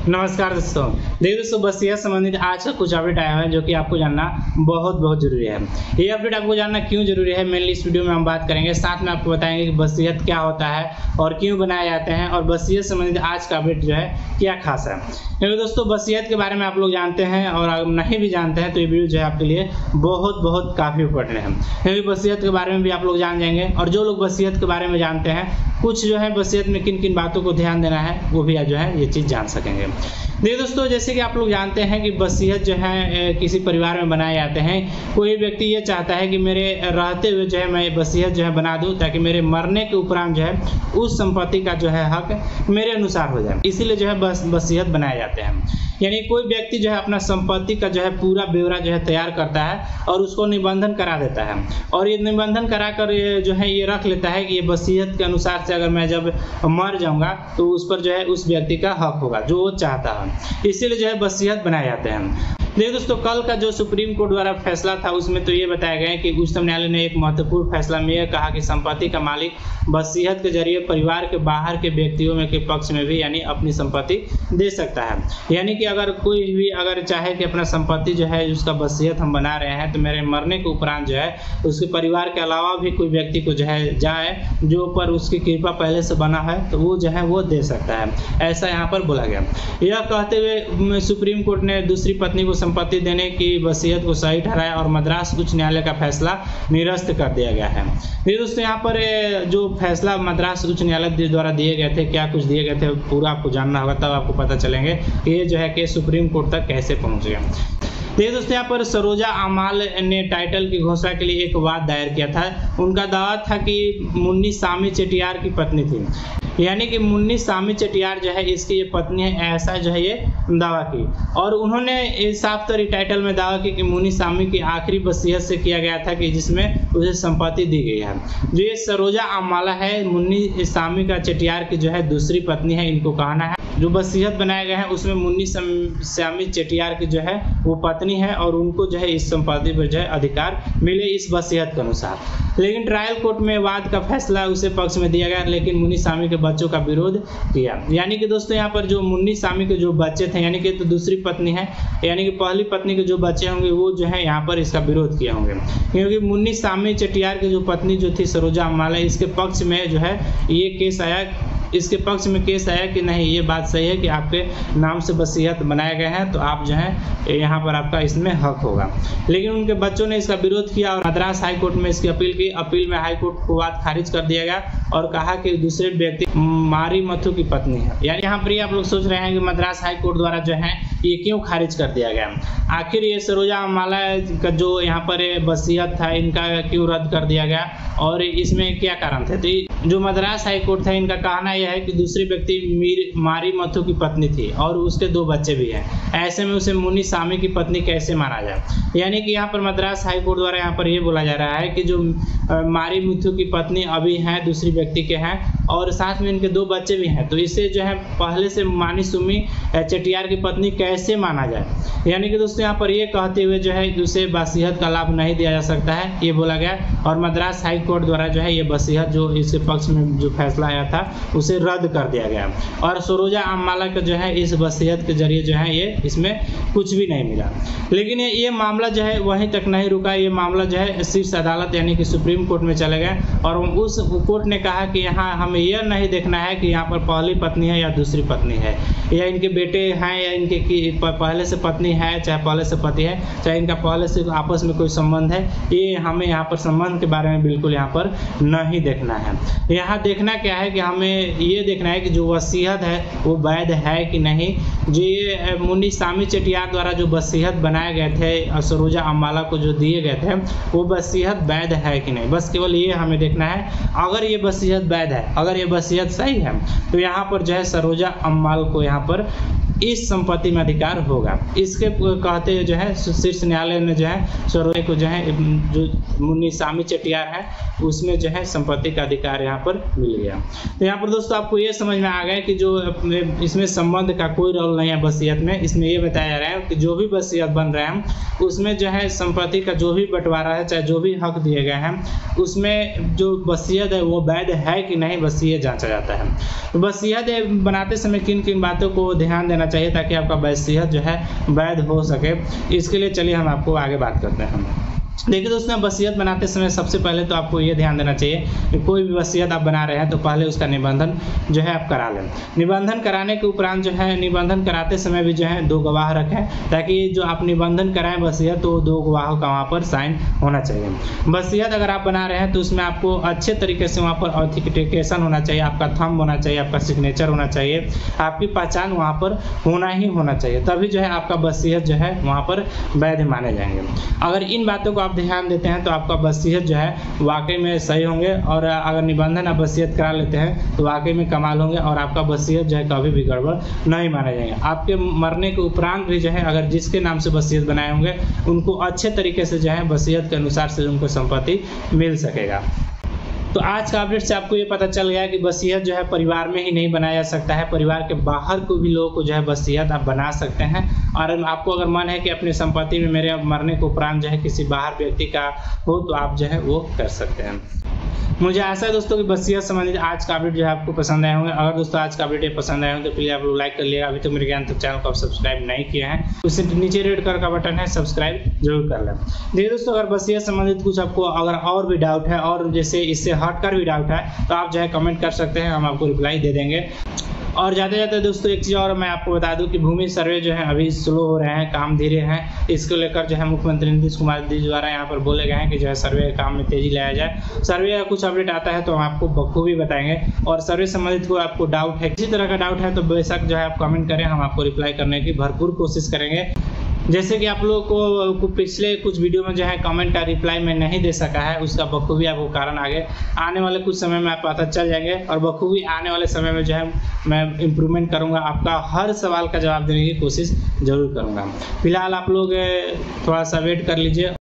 नमस्कार दोस्तों। देखिए दोस्तों, वसीयत संबंधित आज का कुछ अपडेट आया है जो कि आपको जानना बहुत जरूरी है। ये अपडेट आपको जानना क्यों जरूरी है, मेनली इस वीडियो में हम बात करेंगे। साथ में आपको बताएंगे कि वसीयत क्या होता है और क्यों बनाए जाते हैं, और वसीयत संबंधित आज का अपडेट जो है क्या खास है। क्योंकि दोस्तों वसीयत के बारे में आप लोग जानते हैं, और अगर नहीं भी जानते हैं तो ये वीडियो जो है आपके लिए बहुत काफ़ी इंपॉर्टेंट है, क्योंकि वसीयत के बारे में भी आप लोग जान जाएंगे। और जो लोग वसीयत के बारे में जानते हैं, कुछ जो है वसीयत में किन किन बातों को ध्यान देना है, वो भी जो है ये चीज़ जान सकेंगे। देखिए दोस्तों, जैसे कि आप लोग जानते हैं कि वसीयत जो है किसी परिवार में बनाए जाते हैं। कोई व्यक्ति ये चाहता है कि मेरे रहते हुए जो है मैं वसीयत जो है बना दूं, ताकि मेरे मरने के उपरांत जो है उस संपत्ति का जो है हक मेरे अनुसार हो जाए। इसीलिए जो है वसीयत बनाए जाते हैं। यानी कोई व्यक्ति जो है अपना संपत्ति का जो है पूरा ब्यौरा जो है तैयार करता है और उसको निबंधन करा देता है, और ये निबंधन करा कर जो है ये रख लेता है कि ये वसीयत के अनुसार से अगर मैं जब मर जाऊंगा तो उस पर जो है उस व्यक्ति का हक होगा जो वो चाहता है। इसीलिए जो है वसीयत बनाए जाते हैं। देखिए दोस्तों, कल का जो सुप्रीम कोर्ट द्वारा फैसला था उसमें तो ये बताया गया है कि उच्चतम न्यायालय ने एक महत्वपूर्ण फैसला में यह कहा कि संपत्ति का मालिक वसीयत के जरिए परिवार के बाहर के व्यक्तियों में के पक्ष में भी यानी अपनी संपत्ति दे सकता है। यानी कि अगर कोई भी अगर चाहे कि अपना संपत्ति जो है उसका वसीयत हम बना रहे हैं, तो मेरे मरने के उपरांत जो है उसके परिवार के अलावा भी कोई व्यक्ति को जो है जाए जो पर उसकी कृपा पहले से बना है, तो वो जो है वो दे सकता है। ऐसा यहाँ पर बोला गया। यह कहते हुए सुप्रीम कोर्ट ने दूसरी पत्नी को संपत्ति देने की वसीयत को सही ठहराया और मद्रास उच्च न्यायालय का फैसला निरस्त कर दिया गया है। फिर दोस्तों यहाँ पर जो फैसला मद्रास उच्च न्यायालय द्वारा दिए गए थे, क्या कुछ दिए गए थे, पूरा आपको जानना होगा, तब आपको पता चलेंगे कि ये जो है कि सुप्रीम कोर्ट तक कैसे पहुंच गया। देखिए दोस्तों, यहाँ पर सरोजा अमाल ने टाइटल की घोषणा के लिए एक वाद दायर किया था। उनका दावा था कि मुन्नी सामी चेटियार की पत्नी थी, यानी कि मुन्नी सामी चेटियार जो है इसकी ये पत्नी है, ऐसा जो है ये दावा की। और उन्होंने साफ तौर टाइटल में दावा की कि मुन्नी सामी की आखिरी वसीयत से किया गया था कि जिसमें उसे संपत्ति दी गई है। जो ये सरोजा अमाला है, मुन्नी सामी का चेटियार की जो है दूसरी पत्नी है। इनको कहना है जो वसीयत बनाया गया है उसमें मुन्नी सामी चेटियार की जो है वो पत्नी है, और उनको जो है इस संपत्ति पर जो है अधिकार मिले इस वसीयत के अनुसार। लेकिन ट्रायल कोर्ट में वाद का फैसला उसे पक्ष में दिया गया, लेकिन मुन्नी सामी के बच्चों का विरोध किया। यानी कि दोस्तों यहाँ पर जो मुन्नी सामी के जो बच्चे थे, यानी कि तो दूसरी पत्नी है, यानी कि पहली पत्नी के जो बच्चे होंगे वो जो है यहाँ पर इसका विरोध किया होंगे, क्योंकि मुन्नी सामी चेटियार की जो पत्नी जो थी सरोजा अमाला, इसके पक्ष में जो है ये केस आया, इसके पक्ष में केस आया कि नहीं ये बात सही है कि आपके नाम से वसीयत बनाया गया है, तो आप जो है यहाँ पर आपका इसमें हक होगा। लेकिन उनके बच्चों ने इसका विरोध किया और मद्रास हाई कोर्ट में इसकी अपील की। अपील में हाई कोर्ट को बात खारिज कर दिया गया और कहा कि दूसरे व्यक्ति मारी मथु की पत्नी है। यानी यहाँ पर आप लोग सोच रहे हैं कि मद्रास हाई कोर्ट द्वारा जो है ये क्यों खारिज कर दिया गया, आखिर ये सरोजा अमाला का जो यहाँ पर वसीयत था इनका क्यों रद्द कर दिया गया, और इसमें क्या कारण थे। तो जो मद्रास हाई कोर्ट था इनका कहना यह है कि दूसरी व्यक्ति मारी मथु की पत्नी थी और उसके दो बच्चे भी हैं, ऐसे में उसे मुन्नी सामी की पत्नी कैसे माना जाए। यानी कि यहाँ पर मद्रास हाई कोर्ट द्वारा यहाँ पर ये बोला जा रहा है कि जो मारी मथु की पत्नी अभी हैं दूसरी व्यक्ति के हैं, और साथ में इनके दो बच्चे भी हैं, तो इसे जो है पहले से मानी सुमी चेटियार की पत्नी कैसे माना जाए। यानी कि दोस्तों यहाँ पर ये कहते हुए जो है उसे वसीयत का लाभ नहीं दिया जा सकता है, ये बोला गया। और मद्रास हाई कोर्ट द्वारा जो है ये वसीयत जो इसके पक्ष में जो फैसला आया था उसे रद्द कर दिया गया, और सरोजा अमाला का जो है इस वसीयत के जरिए जो है ये इसमें कुछ भी नहीं मिला। लेकिन ये मामला जो है वहीं तक नहीं रुका। ये मामला जो है शीर्ष अदालत यानी कि सुप्रीम कोर्ट में चले गए, और उस कोर्ट ने कहा कि यहाँ हमें यह नहीं देखना है कि यहाँ पर पहली पत्नी है या दूसरी पत्नी है, या इनके बेटे हैं या इनके पहले से पत्नी है, चाहे पहले से पति है, चाहे इनका पहले से आपस में कोई संबंध है, ये हमें यहाँ पर संबंध के बारे में बिल्कुल यहाँ पर नहीं देखना है। यहाँ देखना क्या है कि हमें ये देखना है कि जो वसीयत है वो वैध है कि नहीं। जो ये मुन्नी सामी चेटियार द्वारा जो वसीयत बनाए गए थे सरोजा अमाला को जो दिए गए थे वो वसीयत वैध है कि नहीं, बस केवल ये हमें देखना है। अगर ये वसीयत वैध है, अगर ये वसीयत सही है, तो यहाँ पर जो है सरोजा अमाल को यहाँ पर इस संपत्ति में अधिकार होगा। इसके कहते जो है शीर्ष न्यायालय ने जो है सरोजा को जो है जो मुन्नी सामी चेटियार है उसमें जो है संपत्ति का अधिकार यहाँ पर मिल गया। तो यहाँ पर दोस्तों आपको ये समझ में आ गया कि जो इसमें संबंध का कोई रोल नहीं है वसीयत में। इसमें ये बताया जा रहा है कि जो भी वसीयत बन रहे हैं उसमें जो है संपत्ति का जो भी बंटवारा है, चाहे जो भी हक दिए गए हैं, उसमें जो वसीयत है वो वैध है कि नहीं, बस ये जांचा जाता है। तो वसीयत बनाते समय किन किन बातों को ध्यान देना चाहिए ताकि आपका वसीयत जो है वैध हो सके, इसके लिए चलिए हम आपको आगे बात करते हैं। देखिए दोस्तों, वसीयत बनाते समय सबसे पहले तो आपको ये ध्यान देना चाहिए कि कोई भी वसीयत आप बना रहे हैं तो पहले उसका निबंधन जो है आप करा लें। निबंधन कराने के उपरांत जो है निबंधन कराते समय भी जो है 2 गवाह रखें, ताकि जो आप निबंधन कराएं वसीयत तो 2 गवाहों का वहाँ पर साइन होना चाहिए। वसीयत अगर आप बना रहे हैं तो उसमें आपको अच्छे तरीके से वहाँ पर ऑथेंटिकेशन होना चाहिए, आपका थंब होना चाहिए, आपका सिग्नेचर होना चाहिए, आपकी पहचान वहाँ पर होना ही होना चाहिए, तभी जो है आपका वसीयत जो है वहाँ पर वैध माने जाएंगे। अगर इन बातों को आप ध्यान देते हैं तो आपका वसीयत जो है वाकई में सही होंगे, और अगर निबंधन आप वसीयत करा लेते हैं तो वाकई में कमाल होंगे और आपका वसीयत जो है कभी भी गड़बड़ नहीं माने जाएंगे। आपके मरने के उपरांत भी जो है अगर जिसके नाम से वसीयत बनाए होंगे उनको अच्छे तरीके से जो है वसीयत के अनुसार से उनको संपत्ति मिल सकेगा। तो आज का अपडेट से आपको ये पता चल गया कि वसीयत जो है परिवार में ही नहीं बनाया जा सकता है, परिवार के बाहर को भी लोगों को जो है वसीयत आप बना सकते हैं। और आपको अगर मन है कि अपनी संपत्ति में मेरे मरने के उपरांत जो है किसी बाहर व्यक्ति का हो तो आप जो है वो कर सकते हैं। मुझे आशा है दोस्तों कि वसीयत संबंधित आज का अपडेट जो है आपको पसंद आए होंगे। अगर दोस्तों आज का अपडेट पसंद आए हो तो प्लीज़ आप लोग लाइक कर लिएगा। अभी तो मेरे ज्ञान तक चैनल को आप सब्सक्राइब नहीं किए हैं, उससे नीचे रेड कलर का बटन है, सब्सक्राइब जरूर कर लें। देखिए दोस्तों, अगर वसीयत संबंधित कुछ आपको अगर और भी डाउट है और जैसे इससे हटकर भी डाउट है तो आप जो है कमेंट कर सकते हैं, हम आपको रिप्लाई दे देंगे। और जाते जाते दोस्तों एक चीज़ और मैं आपको बता दूं कि भूमि सर्वे जो है अभी स्लो हो रहे हैं, काम धीरे हैं। इसको लेकर जो है मुख्यमंत्री नीतीश कुमार जी द्वारा यहाँ पर बोले गए हैं कि जो है सर्वे काम में तेजी लाया जाए। सर्वे का कुछ अपडेट आता है तो हम आपको बखूबी बताएंगे। और सर्वे संबंधित कोई आपको डाउट है, किसी तरह का डाउट है तो बेशक जो है आप कमेंट करें, हम आपको रिप्लाई करने की भरपूर कोशिश करेंगे। जैसे कि आप लोगों को पिछले कुछ वीडियो में जो है कमेंट का रिप्लाई मैं नहीं दे सका है, उसका बखूबी आपको कारण आगे आने वाले कुछ समय में आप पता चल जाएंगे। और बखूबी आने वाले समय में जो है मैं इम्प्रूवमेंट करूंगा, आपका हर सवाल का जवाब देने की कोशिश जरूर करूंगा। फिलहाल आप लोग थोड़ा सा वेट कर लीजिए।